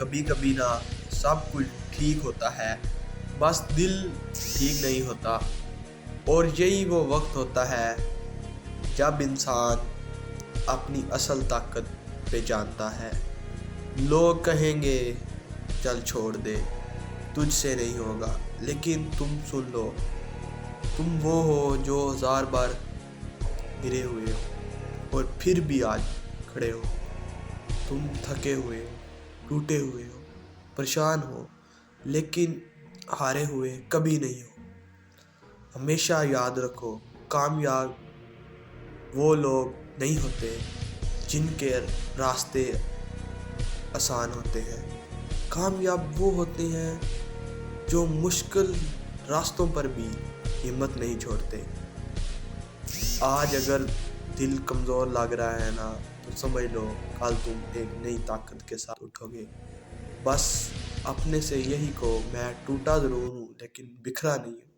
کبھی کبھی نہ سب کچھ ٹھیک ہوتا ہے، بس دل ٹھیک نہیں ہوتا، اور یہی وہ وقت ہوتا ہے جب انسان اپنی اصل طاقت پہچانتا ہے۔ لوگ کہیں گے چل چھوڑ دے، تجھ سے نہیں ہوگا، لیکن تم سن لو، تم وہ ہو جو 1000 بار گرے ہوئے ہو اور پھر بھی آج کھڑے ہو۔ تم تھکے ہوئے ہو، ٹوٹے ہوئے ہو، پریشان ہو، لیکن ہارے ہوئے کبھی نہیں ہو۔ ہمیشہ یاد رکھو، کامیاب وہ لوگ نہیں ہوتے جن کے راستے آسان ہوتے ہیں، کامیاب وہ ہوتے ہیں جو مشکل راستوں پر بھی ہمت نہیں چھوڑتے۔ آج اگر دل کمزور لگ رہا ہے نا، تو سمجھ لو کل تم ایک نئی طاقت کے ساتھ اٹھو گے۔ بس اپنے سے یہی کہو، میں ٹوٹا ضرور ہوں لیکن بکھرا نہیں ہوں۔